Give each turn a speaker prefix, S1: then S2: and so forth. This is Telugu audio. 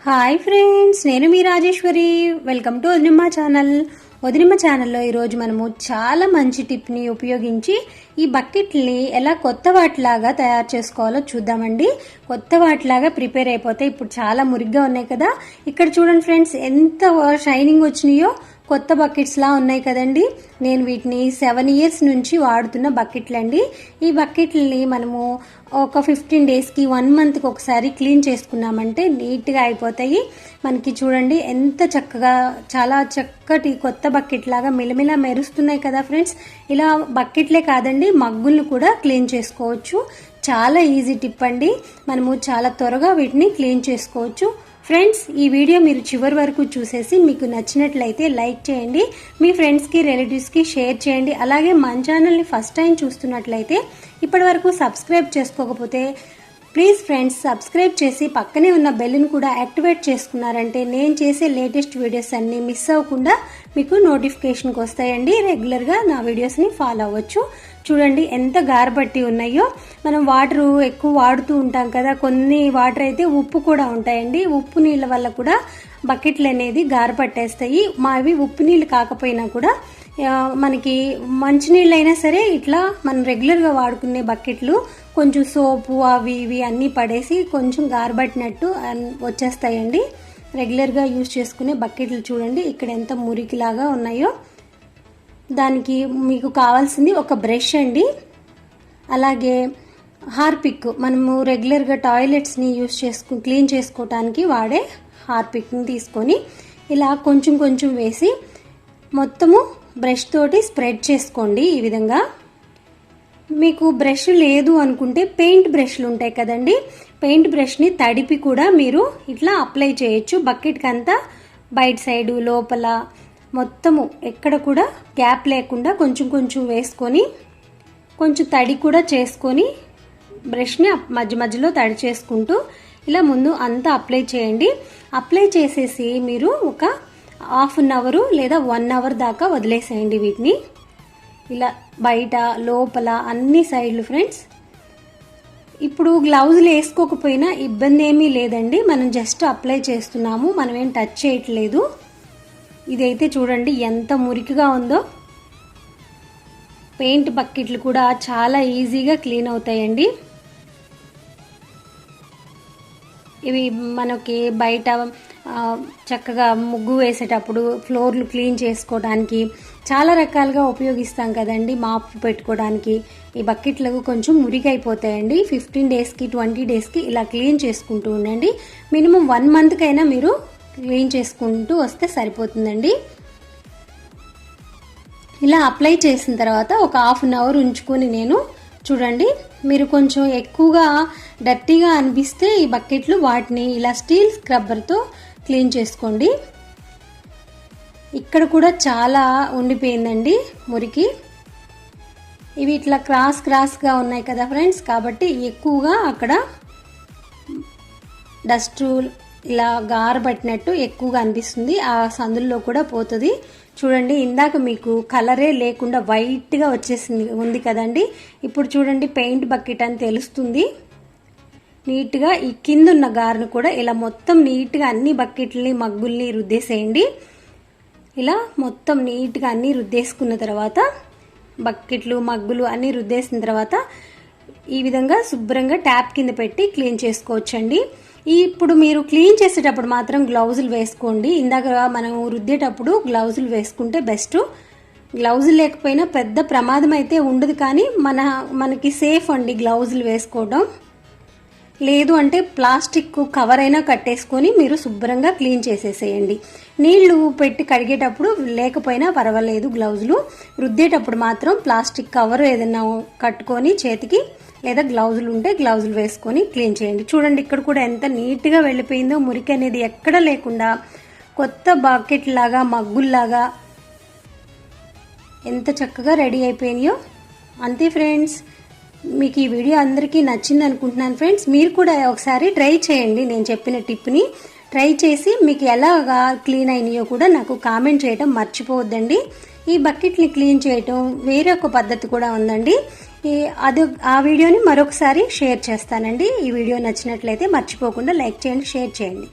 S1: హాయ్ ఫ్రెండ్స్, నేను మీ Rajeshwari. Welcome to Vadinimma channel. Vadinimma ఛానల్లో ఈరోజు మనము చాలా మంచి టిప్ని ఉపయోగించి ఈ బకెట్ని ఎలా కొత్త వాటిలాగా తయారు చేసుకోవాలో చూద్దామండి. కొత్త వాటిలాగా ప్రిపేర్ అయిపోతే ఇప్పుడు చాలా మురిగ్గా ఉన్నాయి కదా. ఇక్కడ చూడండి ఫ్రెండ్స్, ఎంత షైనింగ్ వచ్చినాయో. కొత్త బకెట్స్ లా ఉన్నాయి కదండి. నేను వీటిని 7 years నుంచి వాడుతున్న బకెట్లు అండి. ఈ బకెట్లని మనము ఒక 15 daysకి 1 monthకి ఒకసారి క్లీన్ చేసుకున్నామంటే నీట్గా అయిపోతాయి. మనకి చూడండి ఎంత చక్కగా, చాలా చక్కటి కొత్త బకెట్ లాగా మిలమిలా మెరుస్తున్నాయి కదా ఫ్రెండ్స్. ఇలా బకెట్లే కాదండి, మగ్గులను కూడా క్లీన్ చేసుకోవచ్చు. చాలా ఈజీ టిప్ అండి. మనము చాలా త్వరగా వీటిని క్లీన్ చేసుకోవచ్చు. ఫ్రెండ్స్, ఈ వీడియో మీరు చివరి వరకు చూసేసి మీకు నచ్చినట్లయితే లైక్ చేయండి, మీ ఫ్రెండ్స్కి రిలేటివ్స్కి షేర్ చేయండి. అలాగే మన ఛానల్ని ఫస్ట్ టైం చూస్తున్నట్లయితే ఇప్పటి వరకు సబ్స్క్రైబ్ చేసుకోకపోతే ప్లీజ్ ఫ్రెండ్స్ సబ్స్క్రైబ్ చేసి పక్కనే ఉన్న బెల్ని కూడా యాక్టివేట్ చేసుకున్నారంటే నేను చేసే లేటెస్ట్ వీడియోస్ అన్నీ మిస్ అవ్వకుండా మీకు నోటిఫికేషన్కి వస్తాయండి. రెగ్యులర్గా నా వీడియోస్ని ఫాలో అవ్వచ్చు. చూడండి ఎంత గారబట్టి ఉన్నాయో. మనం వాటర్ ఎక్కువ వాడుతూ ఉంటాం కదా, కొన్ని వాటర్ అయితే ఉప్పు కూడా ఉంటాయండి. ఉప్పు నీళ్ళ వల్ల కూడా బకెట్లు అనేది గారపట్టేస్తాయి. మావి ఉప్పు నీళ్ళు కాకపోయినా కూడా మనకి మంచినీళ్ళు అయినా సరే ఇట్లా మనం రెగ్యులర్గా వాడుకునే బకెట్లు కొంచెం సోపు అవి ఇవి అన్నీ పడేసి కొంచెం గారబట్టినట్టు వచ్చేస్తాయండి. రెగ్యులర్గా యూజ్ చేసుకునే బకెట్లు చూడండి ఇక్కడ ఎంత మురికిలాగా ఉన్నాయో. దానికి మీకు కావాల్సింది ఒక బ్రష్ అండి, అలాగే హార్పిక్. మనము రెగ్యులర్గా టాయిలెట్స్ని క్లీన్ చేసుకోవటానికి వాడే హార్పిక్ని తీసుకొని ఇలా కొంచెం కొంచెం వేసి మొత్తము బ్రష్ తోటి స్ప్రెడ్ చేసుకోండి. ఈ విధంగా మీకు బ్రష్ లేదు అనుకుంటే పెయింట్ బ్రష్లు ఉంటాయి కదండి, పెయింట్ బ్రష్ని తడిపి కూడా మీరు ఇట్లా అప్లై చేయొచ్చు. బకెట్కి అంతా బయట సైడు లోపల మొత్తము ఎక్కడ కూడా గ్యాప్ లేకుండా కొంచెం కొంచెం వేసుకొని కొంచెం తడి కూడా చేసుకొని బ్రష్ని మధ్య మధ్యలో తడి చేసుకుంటూ ఇలా ముందు అంతా అప్లై చేయండి. అప్లై చేసేసి మీరు ఒక 1/2 hour లేదా 1 hour దాకా వదిలేసేయండి వీటిని. ఇలా బయట లోపల అన్ని సైడ్లు ఫ్రెండ్స్. ఇప్పుడు గ్లౌజులు వేసుకోకపోయినా ఇబ్బంది ఏమీ లేదండి, మనం జస్ట్ అప్లై చేస్తున్నాము, మనం ఏం టచ్ చేయట్లేదు. ఇదైతే చూడండి ఎంత మురికిగా ఉందో. పెయింట్ బకెట్లు కూడా చాలా ఈజీగా క్లీన్ అవుతాయండి. ఇవి మనకి బయట చక్కగా ముగ్గు వేసేటప్పుడు ఫ్లోర్లు క్లీన్ చేసుకోవడానికి చాలా రకాలుగా ఉపయోగిస్తాం కదండి. మాప్ పెట్టుకోవడానికి ఈ బకెట్లకు కొంచెం మురిగైపోతాయండి. 15 daysకి 20 daysకి ఇలా క్లీన్ చేసుకుంటూ ఉండండి. మినిమం 1 monthకైనా మీరు క్లీన్ చేసుకుంటూ వస్తే సరిపోతుందండి. ఇలా అప్లై చేసిన తర్వాత ఒక 1/2 hour ఉంచుకొని నేను చూడండి, మీరు కొంచెం ఎక్కువగా డర్టీగా అనిపిస్తే ఈ బకెట్లు వాటిని ఇలా స్టీల్ స్క్రబ్బర్తో క్లీన్ చేసుకోండి. ఇక్కడ కూడా చాలా ఉండిపోయిందండి మురికి. ఇవి ఇట్లా క్రాస్గా ఉన్నాయి కదా ఫ్రెండ్స్, కాబట్టి ఎక్కువగా అక్కడ డస్ట్ ఇలా గారబట్టినట్టు ఎక్కువగా అనిపిస్తుంది. ఆ సందుల్లో కూడా పోతుంది. చూడండి ఇందాక మీకు కలరే లేకుండా వైట్గా వచ్చేసింది ఉంది కదండి. ఇప్పుడు చూడండి పెయింట్ బకెట్ అని తెలుస్తుంది. నీట్గా ఈ కింద ఉన్న గారును కూడా ఇలా మొత్తం నీట్గా అన్ని బకెట్లని మగ్గుల్ని రుద్దేసేయండి. ఇలా మొత్తం నీట్గా అన్నీ రుద్దేసుకున్న తర్వాత బకెట్లు మగ్గులు అన్నీ రుద్దేసిన తర్వాత ఈ విధంగా శుభ్రంగా ట్యాప్ కింద పెట్టి క్లీన్ చేసుకోవచ్చండి. ఇప్పుడు మీరు క్లీన్ చేసేటప్పుడు మాత్రం గ్లౌజులు వేసుకోండి. ఇందాక మనం రుద్దేటప్పుడు గ్లౌజులు వేసుకుంటే బెస్ట్. గ్లౌజులు లేకపోయినా పెద్ద ప్రమాదం అయితే ఉండదు, కానీ మనకి సేఫ్ అండి గ్లౌజులు వేసుకోవడం. లేదు అంటే ప్లాస్టిక్ కవర్ అయినా కట్టేసుకొని మీరు శుభ్రంగా క్లీన్ చేసేసేయండి. నీళ్లు పెట్టి కడిగేటప్పుడు లేకపోయినా పర్వాలేదు గ్లౌజులు, రుద్దేటప్పుడు మాత్రం ప్లాస్టిక్ కవర్ ఏదైనా కట్టుకొని చేతికి లేదా గ్లౌజులు ఉంటే గ్లౌజులు వేసుకొని క్లీన్ చేయండి. చూడండి ఇక్కడ కూడా ఎంత నీట్గా వెళ్ళిపోయిందో, మురికి అనేది ఎక్కడ లేకుండా కొత్త బకెట్ లాగా మగ్గుల్లాగా ఎంత చక్కగా రెడీ అయిపోయినాయో. అంతే ఫ్రెండ్స్, మీకు ఈ వీడియో అందరికీ నచ్చింది అనుకుంటున్నాను ఫ్రెండ్స్. మీరు కూడా ఒకసారి ట్రై చేయండి, నేను చెప్పిన టిప్ని ట్రై చేసి మీకు ఎలాగా క్లీన్ అయినాయో కూడా నాకు కామెంట్ చేయడం మర్చిపోవద్దండి. ఈ బకెట్ని క్లీన్ చేయటం వేరొక పద్ధతి కూడా ఉందండి. ఆ వీడియోని మరొకసారి షేర్ చేస్తానండి. ఈ వీడియో నచ్చినట్లయితే మర్చిపోకుండా లైక్ చేయండి, షేర్ చేయండి.